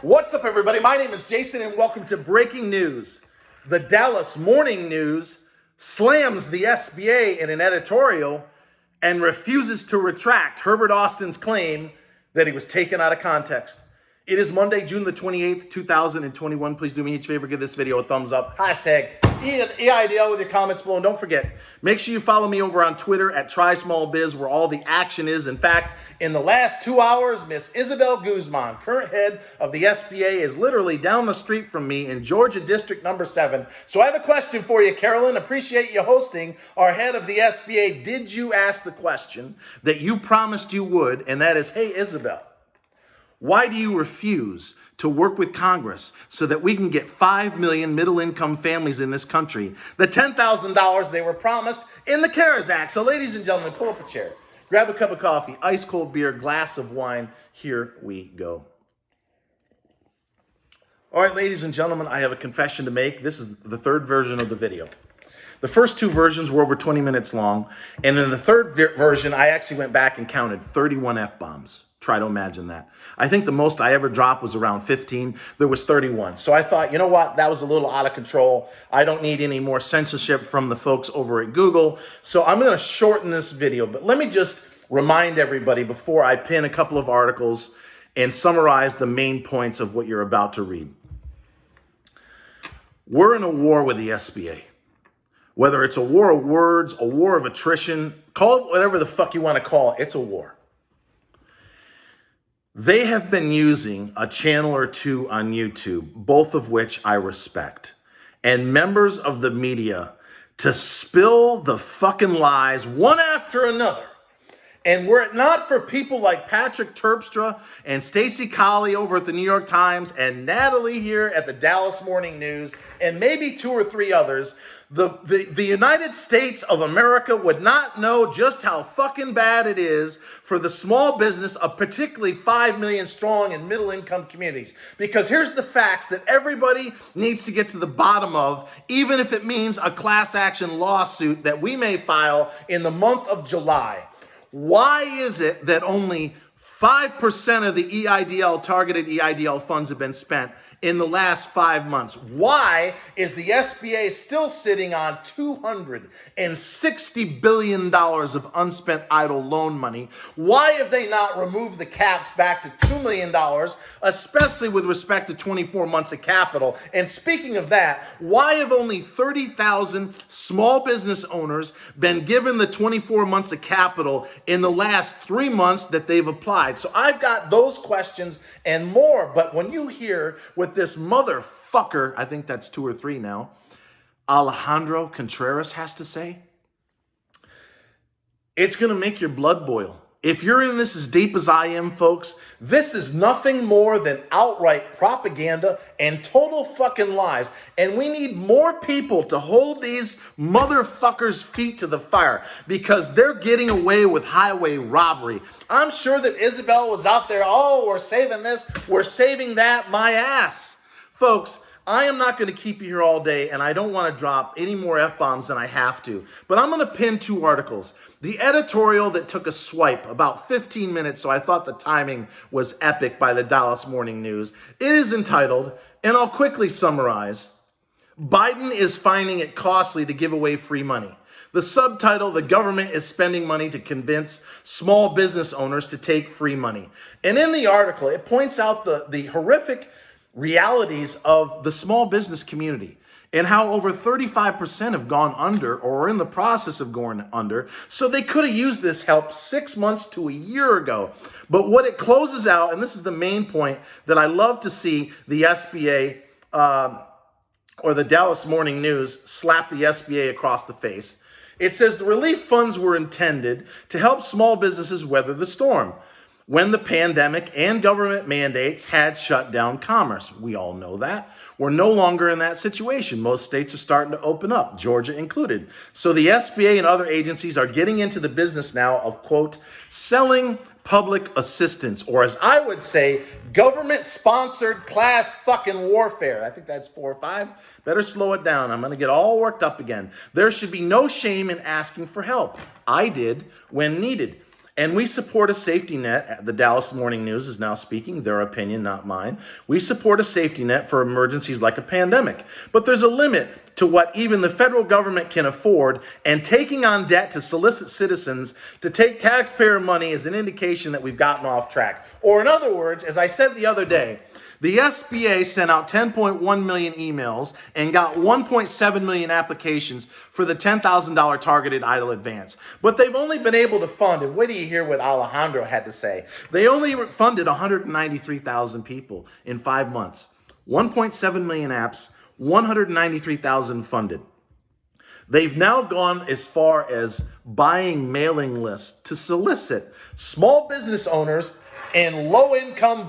What's up, everybody? My name is Jason, and welcome to Breaking News. The Dallas Morning News slams the SBA in an editorial and refuses to retract Herbert Austin's claim that he was taken out of context. It is Monday, June the 28th, 2021. Please do me each favor, give this video a thumbs up. Hashtag Eidl with your comments below. And don't forget, make sure you follow me over on Twitter at TrySmallBiz, where all the action is. In fact, in the last 2 hours, Miss Isabel Guzman, current head of the SBA, is literally down the street from me in Georgia District number 7. So I have a question for you, Carolyn. Appreciate you hosting our head of the SBA. Did you ask the question that you promised you would? And that is, hey, Isabel, why do you refuse to work with Congress so that we can get 5 million middle-income families in this country the $10,000 they were promised in the CARES Act? So ladies and gentlemen, pull up a chair, grab a cup of coffee, ice cold beer, glass of wine. Here we go. All right, ladies and gentlemen, I have a confession to make. This is the third version of the video. The first two versions were over 20 minutes long. And in the third version, I actually went back and counted 31 F-bombs. Try to imagine that. I think the most I ever dropped was around 15. There was 31. So I thought, you know what? That was a little out of control. I don't need any more censorship from the folks over at Google. So I'm going to shorten this video. But let me just remind everybody before I pin a couple of articles and summarize the main points of what you're about to read. We're in a war with the SBA. Whether it's a war of words, a war of attrition, call it whatever the fuck you want to call it, it's a war. They have been using a channel or two on YouTube, both of which I respect, and members of the media to spill the fucking lies one after another. And were it not for people like Patrick Terpstra and Stacey Colley over at the New York Times and Natalie here at the Dallas Morning News and maybe 2 or 3 others, the United States of America would not know just how fucking bad it is for the small business of particularly 5 million strong and middle-income communities. Because here's the facts that everybody needs to get to the bottom of, even if it means a class action lawsuit that we may file in the month of July. Why is it that only 5% of the EIDL, targeted EIDL funds have been spent in the last 5 months? Why is the SBA still sitting on $260 billion of unspent Eidl loan money? Why have they not removed the caps back to $2 million, especially with respect to 24 months of capital? And speaking of that, why have only 30,000 small business owners been given the 24 months of capital in the last 3 months that they've applied? So I've got those questions and more. But when you hear what this motherfucker, I think that's 2 or 3 now, Alejandro Contreras has to say, it's going to make your blood boil. If you're in this as deep as I am, folks, this is nothing more than outright propaganda and total fucking lies. And we need more people to hold these motherfuckers' feet to the fire because they're getting away with highway robbery. I'm sure that Isabel was out there, oh, we're saving this, we're saving that, my ass. Folks, I am not going to keep you here all day, and I don't want to drop any more F-bombs than I have to. But I'm going to pin 2 articles. The editorial that took a swipe, about 15 minutes, so I thought the timing was epic, by the Dallas Morning News. It is entitled, and I'll quickly summarize, Biden is finding it costly to give away free money. The subtitle, the government is spending money to convince small business owners to take free money. And in the article, it points out the horrific realities of the small business community and how over 35% have gone under or are in the process of going under. So they could have used this help 6 months to a year ago. But what it closes out, and this is the main point that I love to see the SBA or the Dallas Morning News slap the SBA across the face. It says the relief funds were intended to help small businesses weather the storm when the pandemic and government mandates had shut down commerce. We all know that. We're no longer in that situation. Most states are starting to open up, Georgia included. So the SBA and other agencies are getting into the business now of, quote, selling public assistance, or as I would say, government-sponsored class fucking warfare. I think that's 4 or 5. Better slow it down. I'm going to get all worked up again. There should be no shame in asking for help. I did when needed. And we support a safety net. The Dallas Morning News is now speaking, their opinion, not mine. We support a safety net for emergencies like a pandemic. But there's a limit to what even the federal government can afford, and taking on debt to solicit citizens to take taxpayer money is an indication that we've gotten off track. Or in other words, as I said the other day, the SBA sent out 10.1 million emails and got 1.7 million applications for the $10,000 targeted Eidl advance. But they've only been able to fund, and wait till you hear what Alejandro had to say. They only funded 193,000 people in 5 months. 1.7 million apps, 193,000 funded. They've now gone as far as buying mailing lists to solicit small business owners and low-income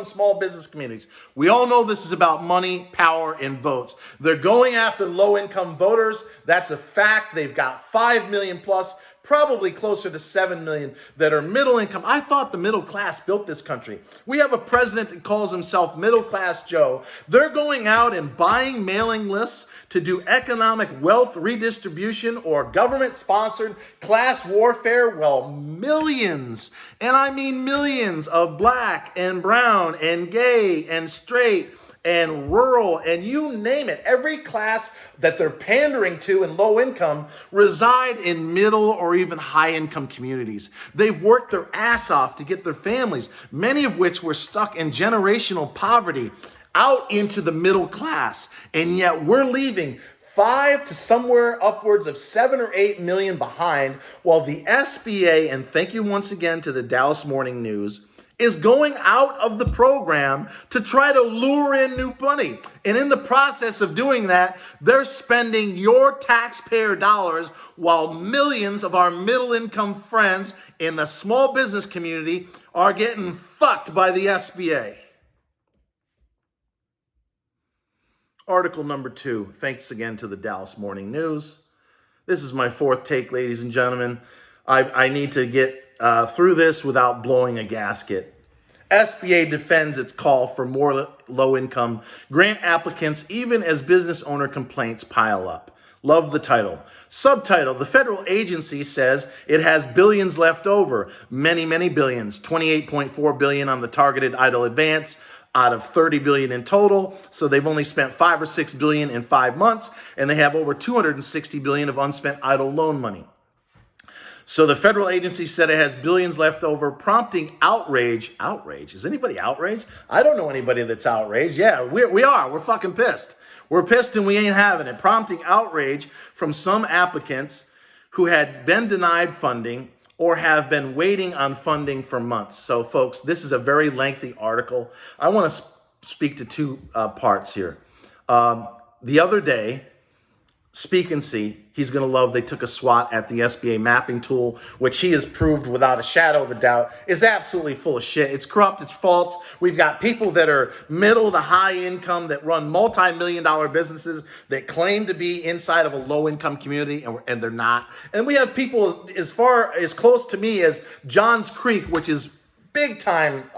small business communities. We all know this is about money, power, and votes. They're going after low-income voters. That's a fact. They've got 5 million plus, probably closer to 7 million that are middle income. I thought the middle class built this country. We have a president that calls himself Middle Class Joe. They're going out and buying mailing lists to do economic wealth redistribution or government-sponsored class warfare. Well, millions, and I mean millions of black and brown and gay and straight and rural and you name it, every class that they're pandering to in low income reside in middle or even high income communities. They've worked their ass off to get their families, many of which were stuck in generational poverty, out into the middle class. And yet we're leaving 5 to somewhere upwards of 7 or 8 million behind, while the SBA, and thank you once again to the Dallas Morning News, is going out of the program to try to lure in new money. And in the process of doing that, they're spending your taxpayer dollars while millions of our middle income friends in the small business community are getting fucked by the SBA. Article number 2. Thanks again to the Dallas Morning News. This is my fourth take, ladies and gentlemen. I need to get through this without blowing a gasket. SBA defends its call for more low-income grant applicants even as business owner complaints pile up. Love the title. Subtitle: the federal agency says it has billions left over. Many, many billions. 28.4 billion on the targeted Eidl advance out of 30 billion in total. So they've only spent 5 or 6 billion in 5 months, and they have over 260 billion of unspent Eidl loan money. So the federal agency said it has billions left over, prompting outrage. Outrage? Is anybody outraged? I don't know anybody that's outraged. Yeah, we are. We're fucking pissed. We're pissed and we ain't having it. Prompting outrage from some applicants who had been denied funding or have been waiting on funding for months. So folks, this is a very lengthy article. I want to speak to 2 parts here. The other day, Speak and See, he's going to love, they took a swat at the SBA mapping tool, which he has proved without a shadow of a doubt is absolutely full of shit. It's corrupt, it's false. We've got people that are middle to high income that run multi-million-dollar businesses that claim to be inside of a low-income community, and they're not. And we have people as far as close to me as Johns Creek, which is big-time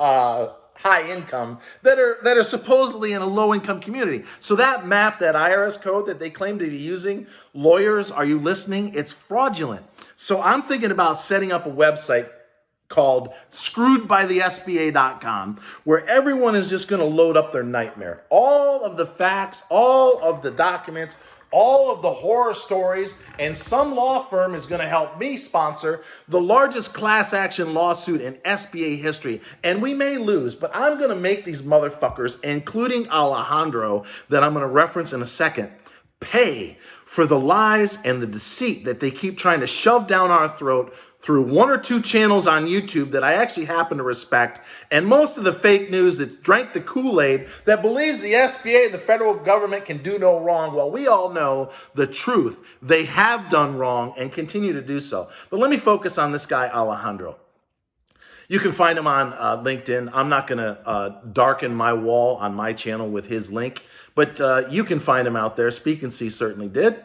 high income, that are supposedly in a low income community. So that map, that IRS code that they claim to be using, lawyers, are you listening? It's fraudulent. So I'm thinking about setting up a website called screwedbythesba.com, where everyone is just going to load up their nightmare. All of the facts, all of the documents, all of the horror stories, and some law firm is going to help me sponsor the largest class action lawsuit in SBA history. And we may lose, but I'm going to make these motherfuckers, including Alejandro, that I'm going to reference in a second, pay for the lies and the deceit that they keep trying to shove down our throat through 1 or 2 channels on YouTube that I actually happen to respect, and most of the fake news that drank the Kool-Aid that believes the SBA, the federal government, can do no wrong. Well, we all know the truth. They have done wrong and continue to do so. But let me focus on this guy, Alejandro. You can find him on LinkedIn. I'm not going to darken my wall on my channel with his link, but you can find him out there. Speak and See certainly did.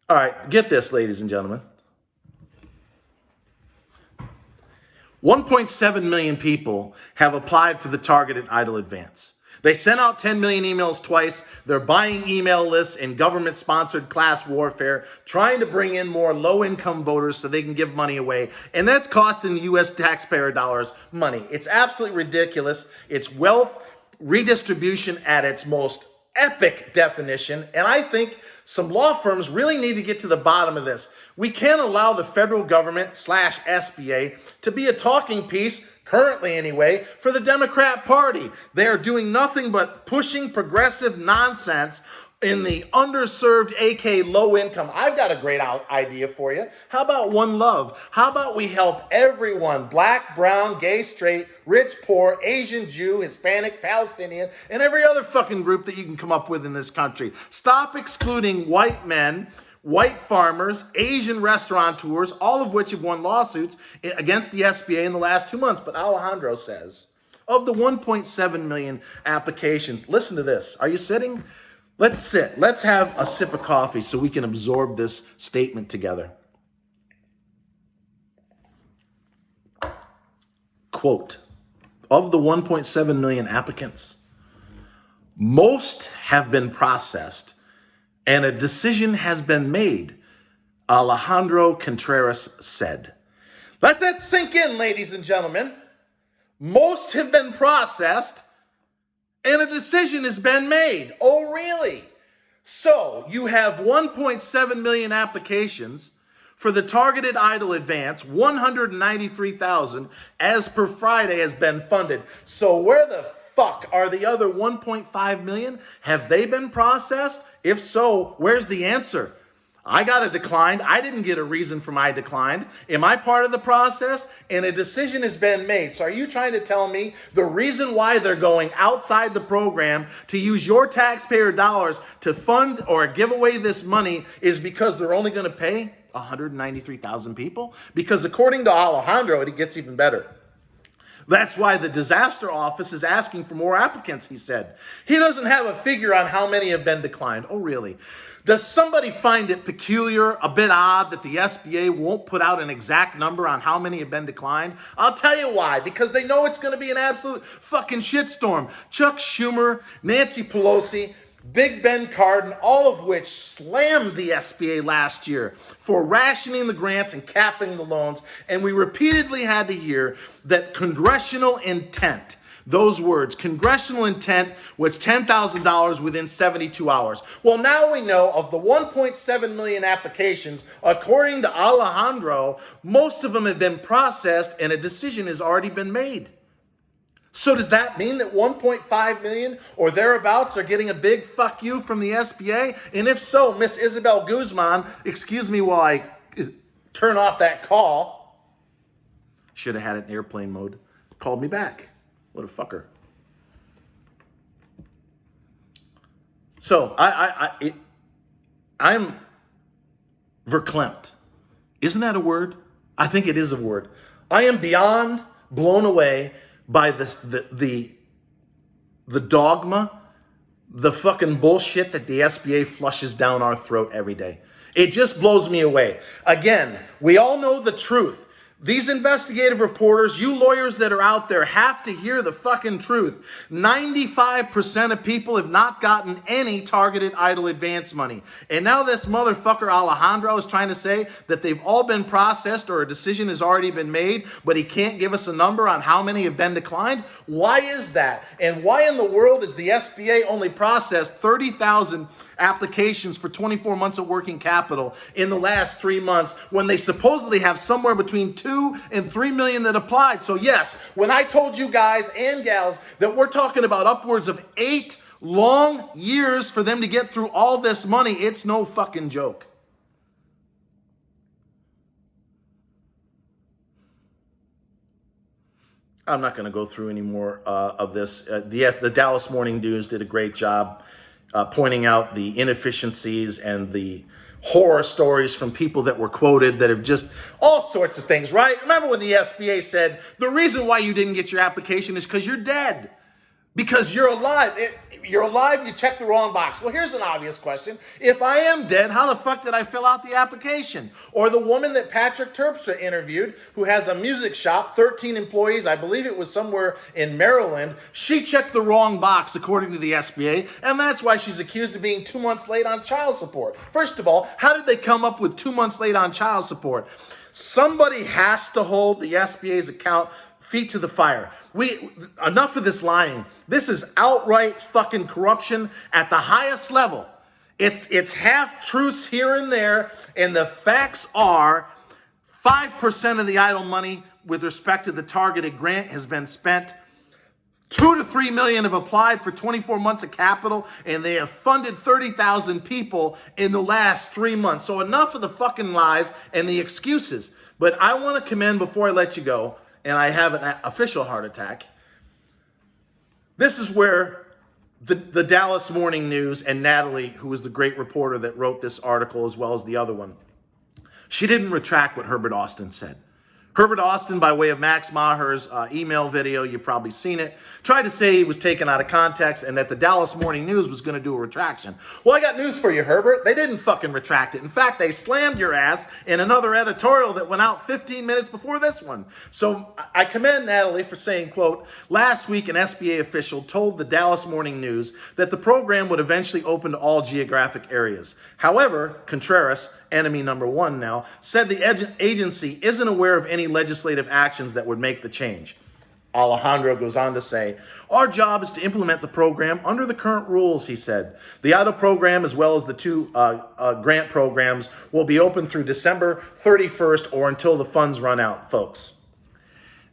All right, get this, ladies and gentlemen. 1.7 million people have applied for the targeted Eidl advance. They sent out 10 million emails twice. They're buying email lists in government-sponsored class warfare, trying to bring in more low-income voters so they can give money away. And that's costing U.S. taxpayer dollars money. It's absolutely ridiculous. It's wealth redistribution at its most epic definition. And I think some law firms really need to get to the bottom of this. We can't allow the federal government / SBA to be a talking piece, currently anyway, for the Democrat Party. They are doing nothing but pushing progressive nonsense in the underserved, aka low income. I've got a great idea for you. How about one love? How about we help everyone, black, brown, gay, straight, rich, poor, Asian, Jew, Hispanic, Palestinian, and every other fucking group that you can come up with in this country. Stop excluding white men, white farmers, Asian restaurateurs, all of which have won lawsuits against the SBA in the last 2 months. But Alejandro says, of the 1.7 million applications, listen to this. Are you sitting? Let's sit. Let's have a sip of coffee so we can absorb this statement together. Quote, of the 1.7 million applicants, most have been processed and a decision has been made, Alejandro Contreras said. Let that sink in, ladies and gentlemen. Most have been processed and a decision has been made. Oh, really? So you have 1.7 million applications for the targeted Eidl advance. 193,000 as per Friday has been funded. So where the fuck are the other 1.5 million? Have they been processed? If so, where's the answer? I got a declined. I didn't get a reason for my declined. Am I part of the process? And a decision has been made. So are you trying to tell me the reason why they're going outside the program to use your taxpayer dollars to fund or give away this money is because they're only going to pay 193,000 people? Because according to Alejandro, it gets even better. That's why the disaster office is asking for more applicants, he said. He doesn't have a figure on how many have been declined. Oh, really? Does somebody find it peculiar, a bit odd, that the SBA won't put out an exact number on how many have been declined? I'll tell you why. Because they know it's going to be an absolute fucking shitstorm. Chuck Schumer, Nancy Pelosi, Big Ben Cardin, all of which slammed the SBA last year for rationing the grants and capping the loans. And we repeatedly had to hear that congressional intent, those words, congressional intent, was $10,000 within 72 hours. Well, now we know of the 1.7 million applications, according to Alejandro, most of them have been processed and a decision has already been made. So does that mean that 1.5 million or thereabouts are getting a big fuck you from the SBA? And if so, Miss Isabel Guzman, excuse me while I turn off that call. Should have had it in airplane mode. Called me back. What a fucker. So I'm verklempt. Isn't that a word? I think it is a word. I am beyond blown away by this, the dogma, the fucking bullshit that the SBA flushes down our throat every day. It just blows me away. Again, we all know the truth. These investigative reporters, you lawyers that are out there, have to hear the fucking truth. 95% of people have not gotten any targeted Eidl advance money. And now this motherfucker Alejandro is trying to say that they've all been processed or a decision has already been made, but he can't give us a number on how many have been declined. Why is that? And why in the world is the SBA only processed 30,000 applications for 24 months of working capital in the last 3 months when they supposedly have somewhere between 2 and 3 million that applied? So yes, when I told you guys and gals that we're talking about upwards of 8 long years for them to get through all this money, it's no fucking joke. I'm not going to go through any more of this. The Dallas Morning News did a great job pointing out the inefficiencies and the horror stories from people that were quoted that have just all sorts of things, right? Remember when the SBA said, the reason why you didn't get your application is because you're dead. Because you're alive. You're alive, you check the wrong box. Well, here's an obvious question. If I am dead, how the fuck did I fill out the application? Or the woman that Patrick Terpstra interviewed, who has a music shop, 13 employees, I believe it was somewhere in Maryland, she checked the wrong box according to the SBA, and that's why she's accused of being 2 months late on child support. First of all, how did they come up with 2 months late on child support? Somebody has to hold the SBA's account feet to the fire. Enough of this lying. This is outright fucking corruption at the highest level. It's half truths here and there, and the facts are 5% of the Eidl money with respect to the targeted grant has been spent. 2 to 3 million have applied for 24 months of capital, and they have funded 30,000 people in the last 3 months. So enough of the fucking lies and the excuses. But I want to commend, before I let you go, and I have an official heart attack. This is where the Dallas Morning News and Natalie, who was the great reporter that wrote this article as well as the other one, she didn't retract what Herbert Austin said. Herbert Austin, by way of Max Maher's email video, you've probably seen it, tried to say he was taken out of context and that the Dallas Morning News was going to do a retraction. Well, I got news for you, Herbert. They didn't fucking retract it. In fact, they slammed your ass in another editorial that went out 15 minutes before this one. So I commend Natalie for saying, quote, last week an SBA official told the Dallas Morning News that the program would eventually open to all geographic areas. However, Contreras, enemy number one now, said the agency isn't aware of any legislative actions that would make the change. Alejandro goes on to say, our job is to implement the program under the current rules, he said. The Eidl program, as well as the two grant programs, will be open through December 31st or until the funds run out, folks.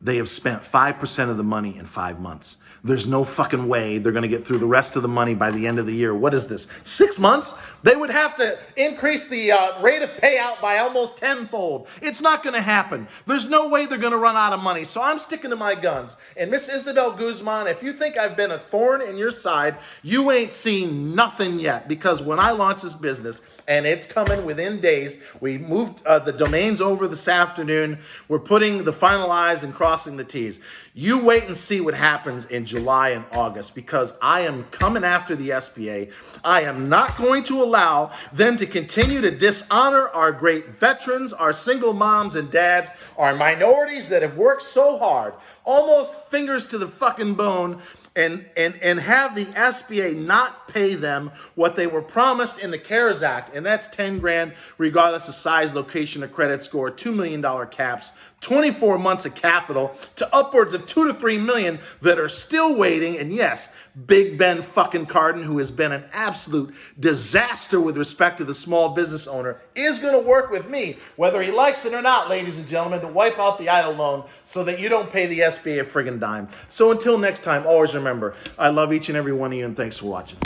They have spent 5% of the money in 5 months. There's no fucking way they're going to get through the rest of the money by the end of the year. What is this, 6 months? They would have to increase the rate of payout by almost tenfold. It's not going to happen. There's no way they're going to run out of money. So I'm sticking to my guns. And Miss Isabel Guzman, if you think I've been a thorn in your side, you ain't seen nothing yet. Because when I launch this business, and it's coming within days. We moved the domains over this afternoon. We're putting the final I's and crossing the T's. You wait and see what happens in July and August, because I am coming after the SBA. I am not going to allow them to continue to dishonor our great veterans, our single moms and dads, our minorities that have worked so hard, almost fingers to the fucking bone, and have the SBA not pay them what they were promised in the CARES Act, and that's 10 grand regardless of size, location, or credit score, $2 million caps, 24 months of capital, to upwards of 2 to 3 million that are still waiting. And yes, Big Ben fucking Cardin, who has been an absolute disaster with respect to the small business owner, is going to work with me, whether he likes it or not, ladies and gentlemen, to wipe out the Eidl loan so that you don't pay the SBA a friggin' dime. So until next time, always remember, I love each and every one of you, and thanks for watching.